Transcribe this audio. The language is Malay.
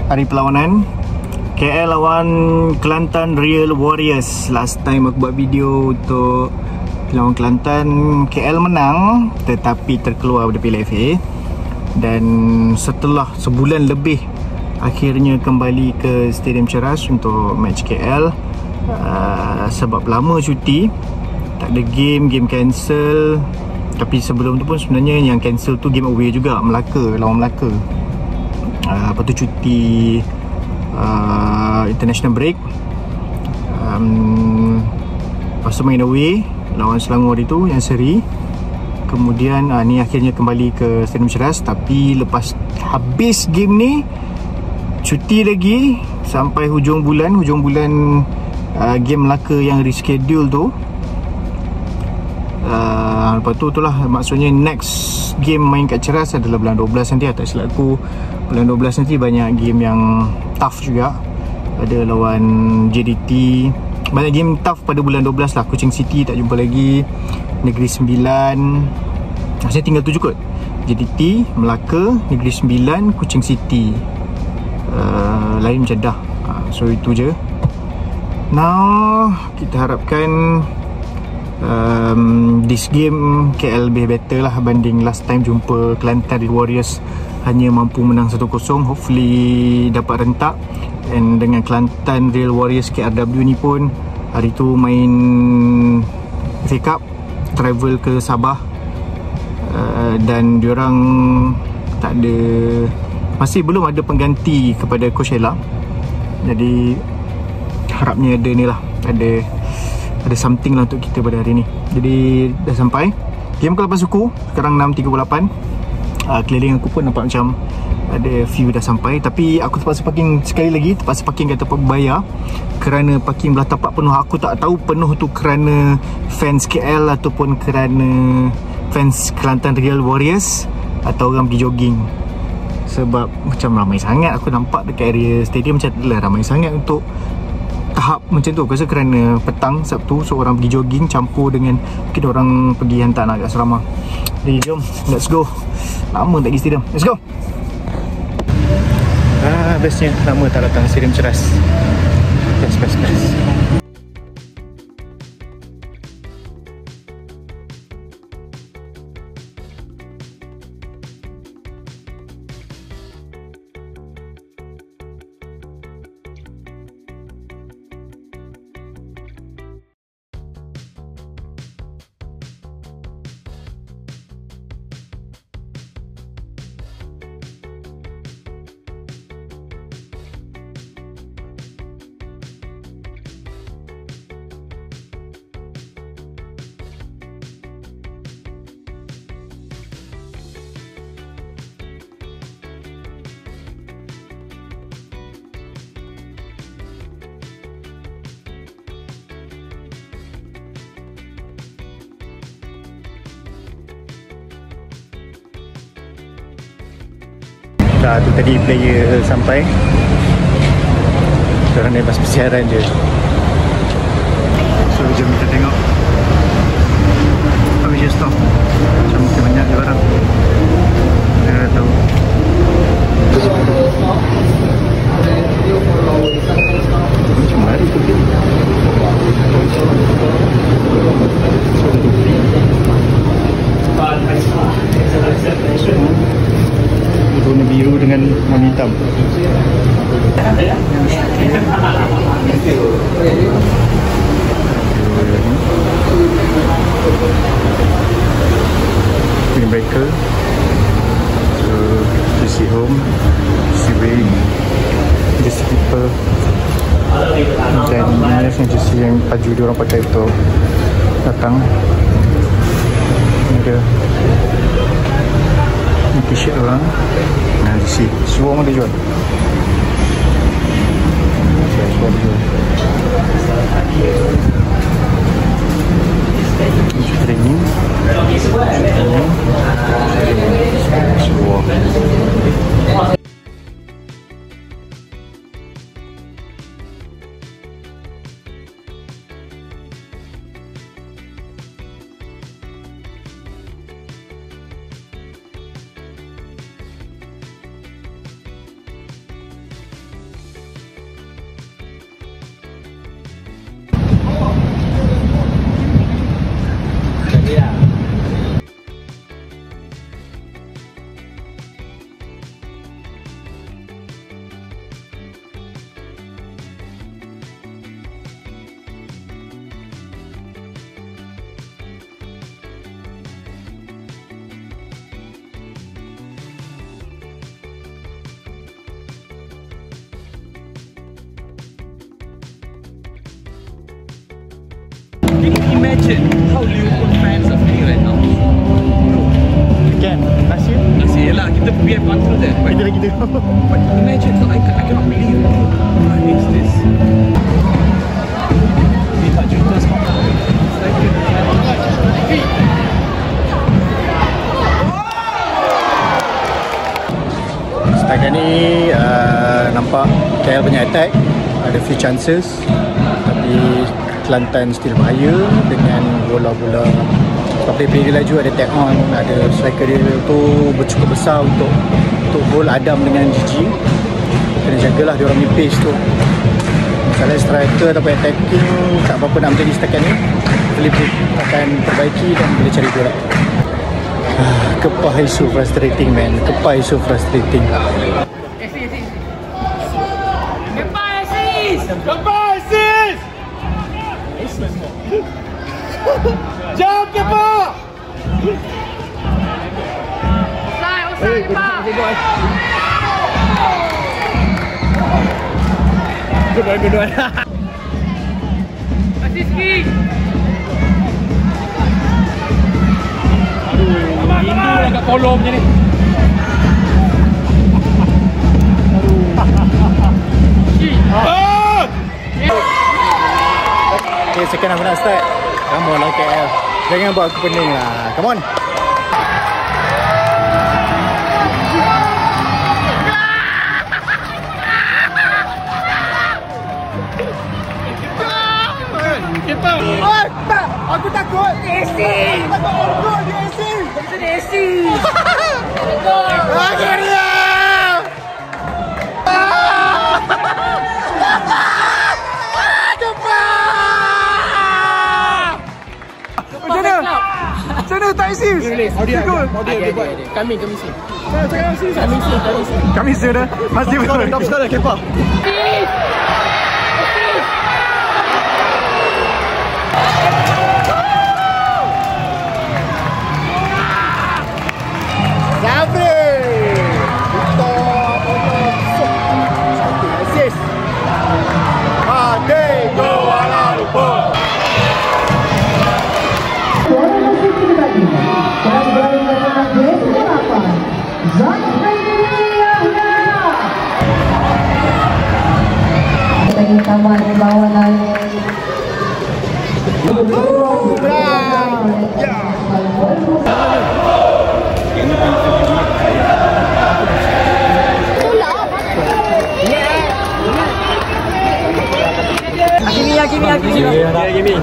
hari perlawanan. KL lawan Kelantan Real Warriors. Last time aku buat video untuk lawan Kelantan, KL menang tetapi terkeluar daripada Piala FA. Dan setelah sebulan lebih akhirnya kembali ke Stadium Ceras untuk match KL. Sebab lama cuti, tak ada game cancel. Tapi sebelum tu pun sebenarnya yang cancel tu game away juga, Melaka, lawan Melaka. Lepas tu cuti international break. Lepas tu main away lawan Selangor itu yang seri. Kemudian ni akhirnya kembali ke Stadium Ceras. Tapi lepas habis game ni cuti lagi sampai hujung bulan game Melaka yang reschedule tu. Lepas tu itulah maksudnya next game main kat Ceras adalah bulan 12 nanti. Tak silap aku, bulan 12 nanti banyak game yang tough juga. Ada lawan JDT, banyak game tough pada bulan 12 lah. Kuching City tak jumpa lagi, Negeri Sembilan, saya tinggal 7 kot. JDT, Melaka, Negeri Sembilan, Kuching City. Lain macam dah. So itu je. Now kita harapkan this game KL lebih better lah banding last time jumpa Kelantan Warriors, hanya mampu menang 1-0. Hopefully dapat rentak. And dengan Kelantan Real Warriors KRW ni pun hari tu main FA Cup, travel ke Sabah, dan diorang tak ada, masih belum ada pengganti kepada Coach Ella. Jadi harapnya ada ni lah, ada something lah untuk kita pada hari ni. Jadi dah sampai game ke-8 suku, sekarang 6.38. Keliling aku pun nampak macam ada few dah sampai. Tapi aku terpaksa parking sekali lagi, terpaksa parking kat tempat berbayar kerana parking belah tapak penuh. Aku tak tahu penuh tu kerana fans KL ataupun kerana fans Kelantan Real Warriors atau orang pergi jogging. Sebab macam ramai sangat, aku nampak dekat area stadium macam adalah ramai sangat untuk tahap macam tu. Aku rasa kerana petang Sabtu, so orang pergi jogging campur dengan mungkin orang pergi hantar anak kat asrama. Jadi jom, let's go. Lama tak pergi stadium, let's go. Bestnya lama tak datang Stadium Ceras. Best. Tu tadi player sampai, korang lepas persiaran je. So jom kita tengok. Kami just stop. Macam mungkin banyak je orang. Kita dah tahu. Macam mana tu? Warna biru dengan warna hitam. Windbreaker. So jersey home, jersey away, jersey keeper, dan ini yang jersey yang baju diorang pakai untuk datang. Ini dia t-shirt orang. Nah, jersey semua orang dia jual. Semua dia jual. Training. Semua. imagine how Liverpool fans are feeling right now. Again, last year. Yelah, kita we have gone through that. But, Kita lagi tu. but imagine, so I cannot believe what is this. Lihat juta semua. Setakat ni nampak KL punya attack ada few chances, tapi Kelantan still bahaya dengan bola-bola. Sebab dia laju ada tag on, ada striker dia tu cukup besar untuk gol Adam dengan Gigi. Kena jagalah dia orang punya pace tu. Misalnya striker ataupun attacking tak apa-apa nak menjadi setakat ni, boleh akan perbaiki dan boleh cari gol. Kepah is so frustrating, man. Kepah is so frustrating. Jump, keeper! Offside, keeper! Good one. Assist kick! Rindu lah kat kolom je ni. Okay, second aku nak start. Come on lah KL. Jangan buat aku pening lah. Come on. Aku takut. AC. Takut di AC. Kita di AC! Akhirnya. Macam mana tak assist? Dia gol. Kami sini. Kami sudah masih betul. Top scorer kepa. Sabri. Kita assist. Ade go ala lupa. Sama dibawa oleh Hakimi.